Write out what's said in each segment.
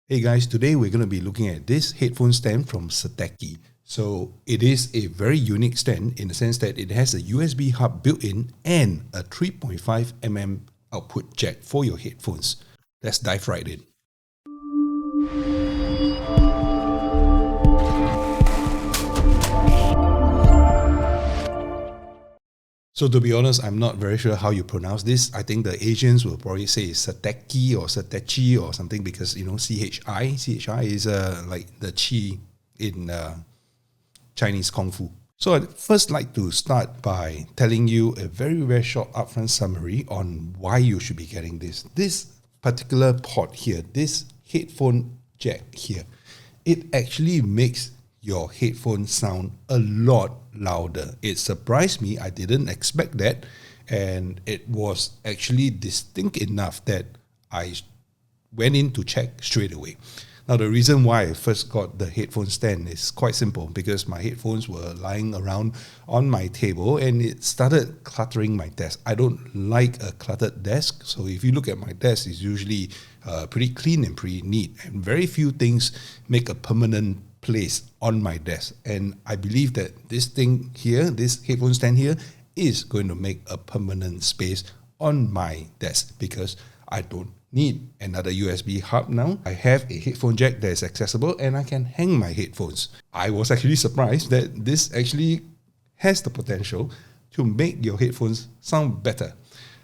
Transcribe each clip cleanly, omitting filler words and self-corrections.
Hey guys, today we're going to be looking at this headphone stand from Sateki. So it is a very unique stand in the sense that it has a USB hub built in and a 3.5mm output jack for your headphones. Let's dive right in. So to be honest, I'm not very sure how you pronounce this. I think the Asians will probably say Sateki or Satechi or something because, CHI. CHI is like the chi in Chinese Kung Fu. So I'd first like to start by telling you a very, very short upfront summary on why you should be getting this. This particular port here, this headphone jack here, it actually makes your headphones sound a lot louder. It surprised me. I didn't expect that. And it was actually distinct enough that I went in to check straight away. Now, the reason why I first got the headphone stand is quite simple because my headphones were lying around on my table and it started cluttering my desk. I don't like a cluttered desk. So if you look at my desk, it's usually pretty clean and pretty neat. And very few things make a permanent place on my desk. And I believe that this thing here, this headphone stand here, is going to make a permanent space on my desk because I don't need another USB hub now. I have a headphone jack that is accessible and I can hang my headphones. I was actually surprised that this actually has the potential to make your headphones sound better.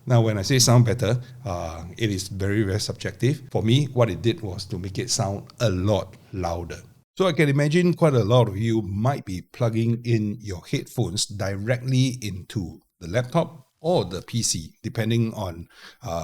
Now, when I say sound better, it is very, very subjective. For me, what it did was to make it sound a lot louder. So I can imagine quite a lot of you might be plugging in your headphones directly into the laptop or the PC, depending on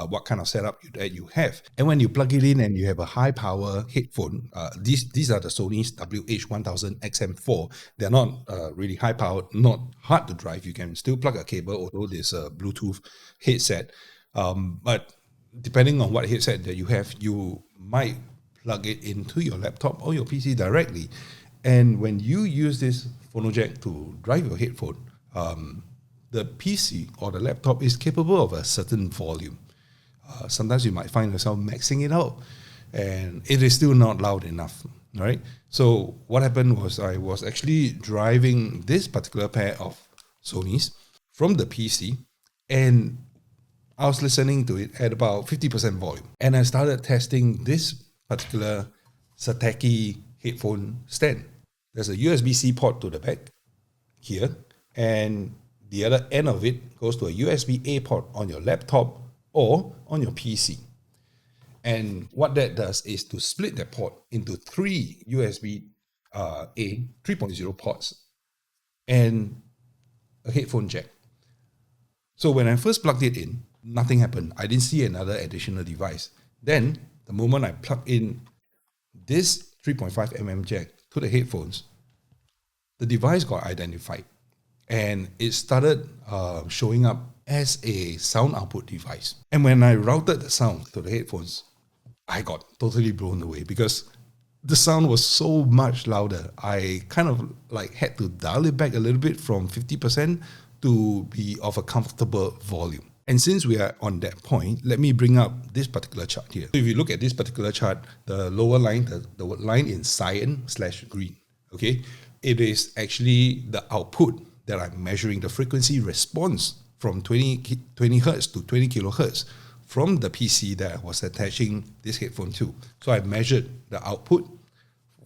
what kind of setup that you have. And when you plug it in and you have a high power headphone, these are the Sony's WH-1000XM4. They're not really high powered, not hard to drive. You can still plug a cable, although there's a Bluetooth headset. But depending on what headset that you have, you might plug it into your laptop or your PC directly. And when you use this phono jack to drive your headphone, the PC or the laptop is capable of a certain volume. Sometimes you might find yourself maxing it out and it is still not loud enough, right? So what happened was I was actually driving this particular pair of Sony's from the PC and I was listening to it at about 50% volume. And I started testing this particular Sateki headphone stand. There's a USB-C port to the back here, and the other end of it goes to a USB-A port on your laptop or on your PC. And what that does is to split that port into three USB-A 3.0 ports and a headphone jack. So when I first plugged it in, nothing happened. I didn't see another additional device. Then the moment I plug in this 3.5mm jack to the headphones, the device got identified and it started showing up as a sound output device. And when I routed the sound to the headphones, I got totally blown away because the sound was so much louder. I kind of like had to dial it back a little bit from 50% to be of a comfortable volume. And since we are on that point, let me bring up this particular chart here. So if you look at this particular chart, the lower line, the line in cyan/green, okay, it is actually the output that I'm measuring, the frequency response from 20 hertz to 20 kilohertz from the PC that I was attaching this headphone to. So I measured the output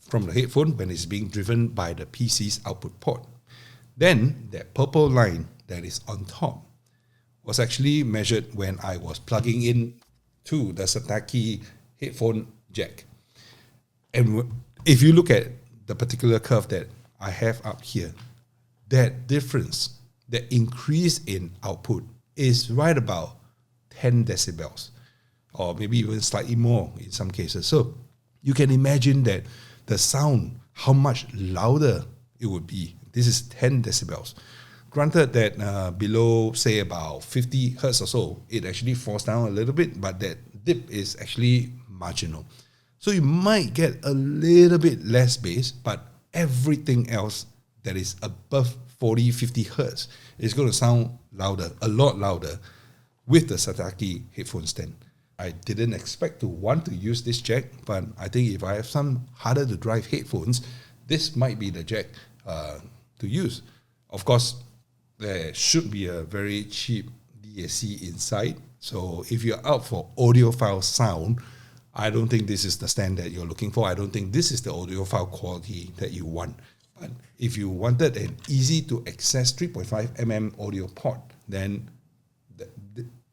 from the headphone when it's being driven by the PC's output port. Then that purple line that is on top was actually measured when I was plugging in to the Sateki headphone jack. And if you look at the particular curve that I have up here, that difference, that increase in output is right about 10 decibels, or maybe even slightly more in some cases. So you can imagine that the sound, how much louder it would be. This is 10 decibels. Granted that below, say, about 50 hertz or so, it actually falls down a little bit, but that dip is actually marginal. So you might get a little bit less bass, but everything else that is above 40, 50 hertz is going to sound louder, a lot louder, with the Sateki headphone stand. I didn't expect to want to use this jack, but I think if I have some harder to drive headphones, this might be the jack to use. Of course, there should be a very cheap DAC inside. So if you're out for audiophile sound, I don't think this is the stand that you're looking for. I don't think this is the audiophile quality that you want. But if you wanted an easy to access 3.5mm audio port, then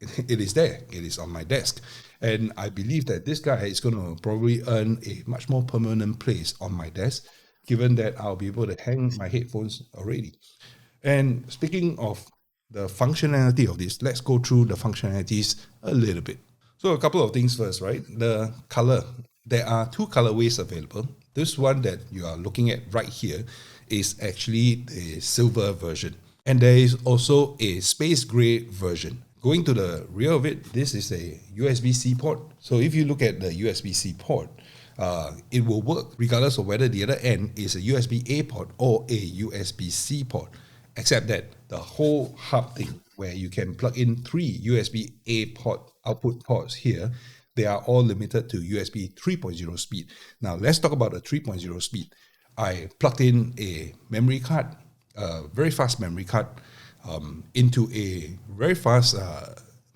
it is there. It is on my desk. And I believe that this guy is going to probably earn a much more permanent place on my desk, given that I'll be able to hang my headphones already. And speaking of the functionality of this, let's go through the functionalities a little bit. So a couple of things first, right? The color. There are two colorways available. This one that you are looking at right here is actually the silver version. And there is also a space gray version. Going to the rear of it, this is a USB-C port. So if you look at the USB-C port, it will work regardless of whether the other end is a USB-A port or a USB-C port, except that the whole hub thing where you can plug in 3 USB-A port output ports here, they are all limited to USB 3.0 speed. Now let's talk about the 3.0 speed. I plugged in a memory card, a very fast memory card, into a very fast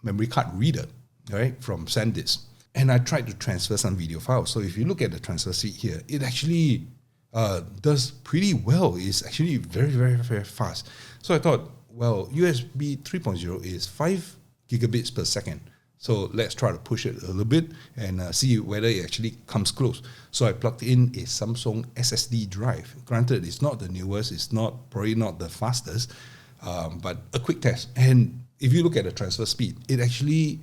memory card reader, right, from SanDisk. And I tried to transfer some video files. So if you look at the transfer speed here, it actually does pretty well. It's actually very, very, very fast. So I thought, well, USB 3.0 is 5 gigabits per second. So let's try to push it a little bit and see whether it actually comes close. So I plugged in a Samsung SSD drive. Granted, it's not the newest, it's probably not the fastest, but a quick test. And if you look at the transfer speed, it actually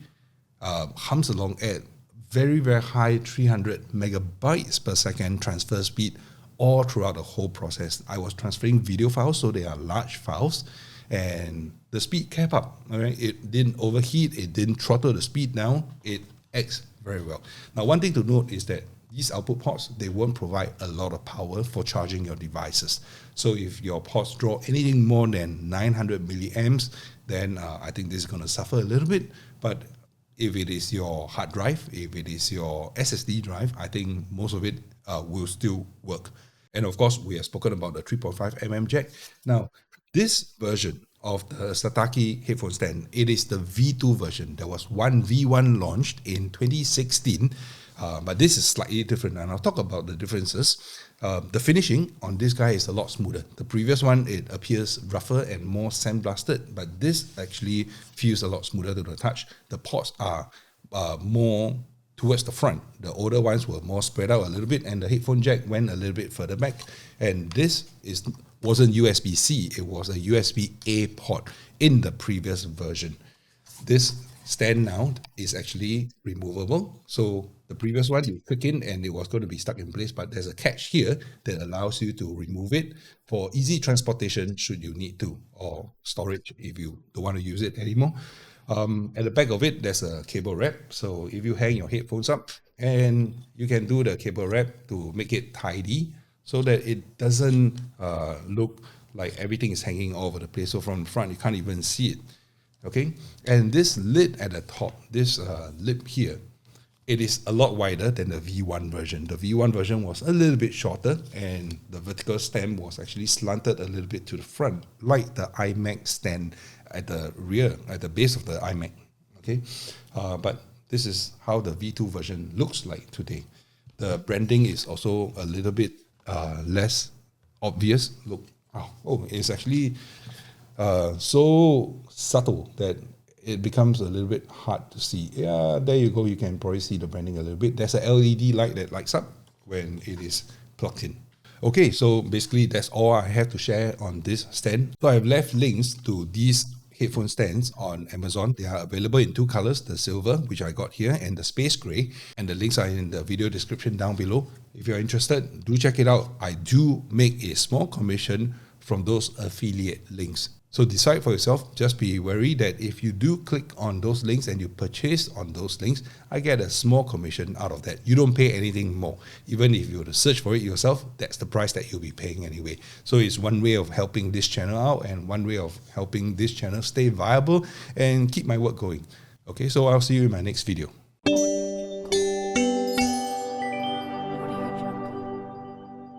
hums along at very, very high 300 megabytes per second transfer speed all throughout the whole process. I was transferring video files, so they are large files, and the speed kept up. All right? It didn't overheat, it didn't throttle the speed down, it acts very well. Now, one thing to note is that these output ports, they won't provide a lot of power for charging your devices. So if your ports draw anything more than 900 milliamps, then I think this is going to suffer a little bit. But if it is your hard drive, if it is your SSD drive, I think most of it will still work. And of course, we have spoken about the 3.5mm jack. Now, this version of the Sataki headphone stand, it is the V2 version. There was one V1 launched in 2016, but this is slightly different, and I'll talk about the differences. The finishing on this guy is a lot smoother. The previous one, it appears rougher and more sandblasted, but this actually feels a lot smoother to the touch. The ports are more towards the front. The older ones were more spread out a little bit, and the headphone jack went a little bit further back. And this wasn't USB-C, it was a USB-A port in the previous version. This stand now is actually removable. So the previous one, you click in and it was going to be stuck in place, but there's a catch here that allows you to remove it for easy transportation should you need to, or storage if you don't want to use it anymore. At the back of it, there's a cable wrap. So if you hang your headphones up, and you can do the cable wrap to make it tidy so that it doesn't look like everything is hanging all over the place. So from the front, you can't even see it. Okay, and this lid at the top, this lip here, it is a lot wider than the V1 version. The V1 version was a little bit shorter, and the vertical stem was actually slanted a little bit to the front, like the iMac stand at the rear, at the base of the iMac. Okay, but this is how the V2 version looks like today. The branding is also a little bit less obvious. Look, oh, it's actually so subtle that it becomes a little bit hard to see. Yeah, there you go. You can probably see the branding a little bit. There's a LED light that lights up when it is plugged in. Okay, so basically that's all I have to share on this stand. So I've left links to these headphone stands on Amazon. They are available in two colors, the silver, which I got here, and the space gray. And the links are in the video description down below. If you're interested, do check it out. I do make a small commission from those affiliate links. So decide for yourself. Just be wary that if you do click on those links and you purchase on those links, I get a small commission out of that. You don't pay anything more. Even if you were to search for it yourself, that's the price that you'll be paying anyway. So it's one way of helping this channel out and one way of helping this channel stay viable and keep my work going. Okay, so I'll see you in my next video.